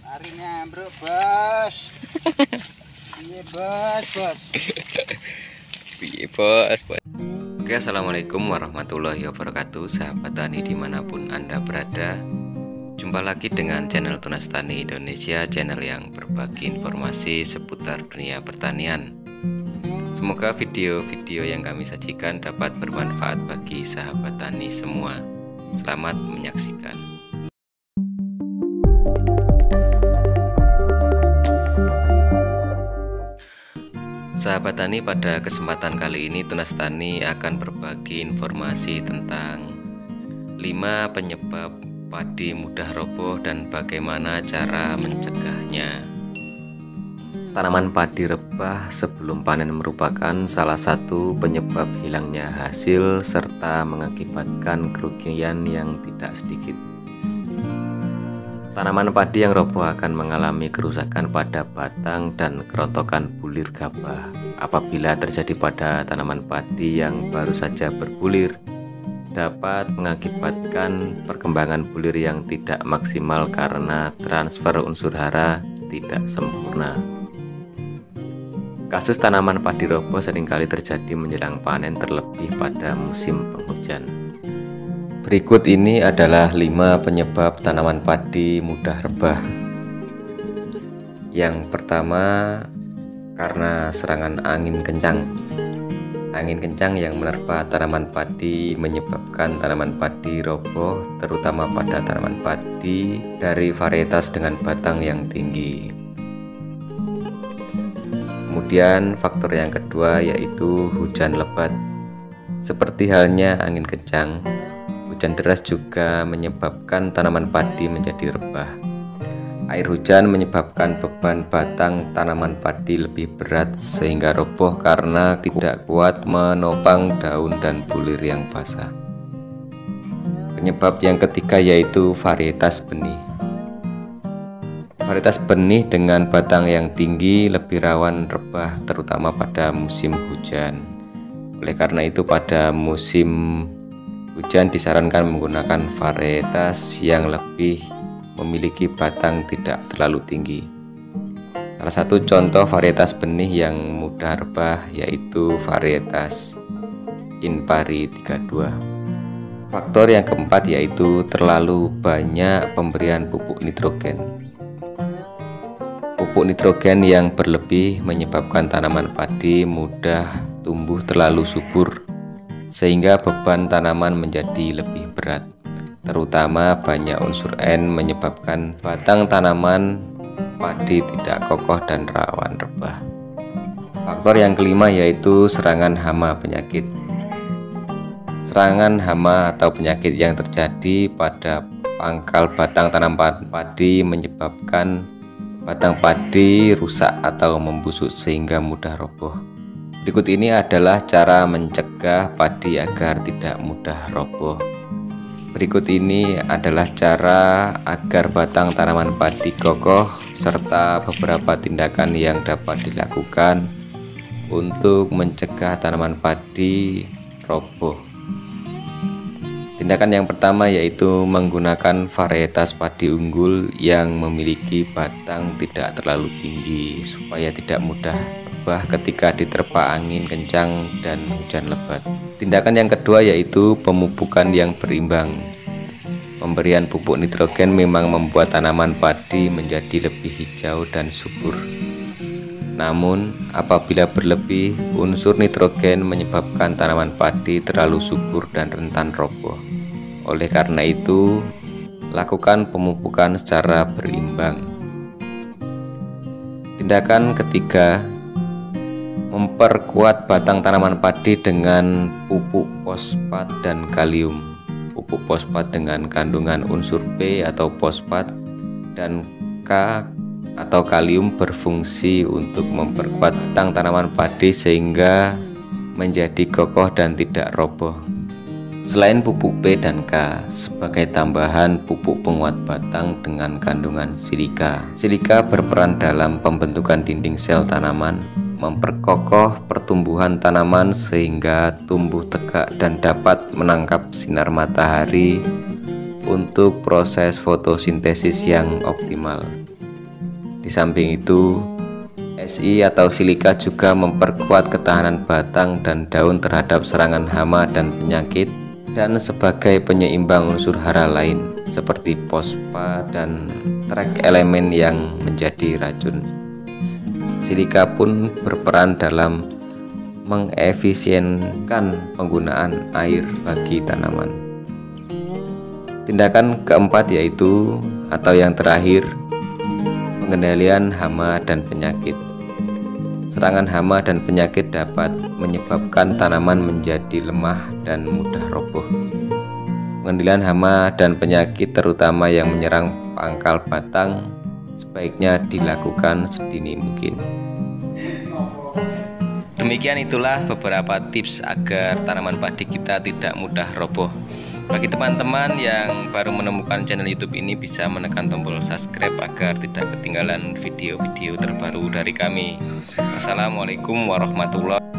Harinya bro bos. Iya bos. Piye bos. Oke, assalamualaikum warahmatullahi wabarakatuh, sahabat tani dimanapun anda berada. Jumpa lagi dengan channel Tunas Tani Indonesia, channel yang berbagi informasi seputar dunia pertanian. Semoga video-video yang kami sajikan dapat bermanfaat bagi sahabat tani semua. Selamat menyaksikan. Sahabat tani, pada kesempatan kali ini Tunas Tani akan berbagi informasi tentang 5 penyebab padi mudah roboh dan bagaimana cara mencegahnya. Tanaman padi rebah sebelum panen merupakan salah satu penyebab hilangnya hasil serta mengakibatkan kerugian yang tidak sedikit. Tanaman padi yang roboh akan mengalami kerusakan pada batang dan kerontokan bulir gabah. Apabila terjadi pada tanaman padi yang baru saja berbulir, dapat mengakibatkan perkembangan bulir yang tidak maksimal karena transfer unsur hara tidak sempurna. Kasus tanaman padi roboh seringkali terjadi menjelang panen, terlebih pada musim penghujan. Berikut ini adalah 5 penyebab tanaman padi mudah rebah. Yang pertama, karena serangan angin kencang. Angin kencang yang menerpa tanaman padi menyebabkan tanaman padi roboh, terutama pada tanaman padi dari varietas dengan batang yang tinggi. Kemudian faktor yang kedua yaitu hujan lebat. Seperti halnya angin kencang, hujan deras juga menyebabkan tanaman padi menjadi rebah. Air hujan menyebabkan beban batang tanaman padi lebih berat sehingga roboh karena tidak kuat menopang daun dan bulir yang basah. Penyebab yang ketiga yaitu varietas benih. Varietas benih dengan batang yang tinggi lebih rawan rebah, terutama pada musim hujan. Oleh karena itu, pada musim hujan disarankan menggunakan varietas yang lebih memiliki batang tidak terlalu tinggi. Salah satu contoh varietas benih yang mudah rebah yaitu varietas Inpari 32. Faktor yang keempat yaitu terlalu banyak pemberian pupuk nitrogen. Pupuk nitrogen yang berlebih menyebabkan tanaman padi mudah tumbuh terlalu subur, sehingga beban tanaman menjadi lebih berat. Terutama banyak unsur N menyebabkan batang tanaman padi tidak kokoh dan rawan rebah. Faktor yang kelima yaitu serangan hama penyakit. Serangan hama atau penyakit yang terjadi pada pangkal batang tanaman padi menyebabkan batang padi rusak atau membusuk sehingga mudah roboh. Berikut ini adalah cara mencegah padi agar tidak mudah roboh. Berikut ini adalah cara agar batang tanaman padi kokoh serta beberapa tindakan yang dapat dilakukan untuk mencegah tanaman padi roboh. Tindakan yang pertama yaitu menggunakan varietas padi unggul yang memiliki batang tidak terlalu tinggi supaya tidak mudah rebah ketika diterpa angin kencang dan hujan lebat. Tindakan yang kedua yaitu pemupukan yang berimbang. Pemberian pupuk nitrogen memang membuat tanaman padi menjadi lebih hijau dan subur. Namun, apabila berlebih, unsur nitrogen menyebabkan tanaman padi terlalu subur dan rentan roboh. Oleh karena itu, lakukan pemupukan secara berimbang. Tindakan ketiga, memperkuat batang tanaman padi dengan pupuk fosfat dan kalium. Pupuk fosfat dengan kandungan unsur P atau fosfat dan K atau kalium berfungsi untuk memperkuat batang tanaman padi sehingga menjadi kokoh dan tidak roboh. Selain pupuk P dan K, sebagai tambahan pupuk penguat batang dengan kandungan silika. Silika berperan dalam pembentukan dinding sel tanaman, memperkokoh pertumbuhan tanaman sehingga tumbuh tegak dan dapat menangkap sinar matahari untuk proses fotosintesis yang optimal. Di samping itu, Si atau silika juga memperkuat ketahanan batang dan daun terhadap serangan hama dan penyakit, dan sebagai penyeimbang unsur hara lain seperti fosfa dan trek elemen yang menjadi racun. Silika pun berperan dalam mengefisienkan penggunaan air bagi tanaman. Tindakan keempat yaitu atau yang terakhir, pengendalian hama dan penyakit. Serangan hama dan penyakit dapat menyebabkan tanaman menjadi lemah dan mudah roboh. Pengendalian hama dan penyakit terutama yang menyerang pangkal batang sebaiknya dilakukan sedini mungkin. Demikian itulah beberapa tips agar tanaman padi kita tidak mudah roboh. Bagi teman-teman yang baru menemukan channel YouTube ini, bisa menekan tombol subscribe agar tidak ketinggalan video-video terbaru dari kami. Assalamualaikum warahmatullahi wabarakatuh.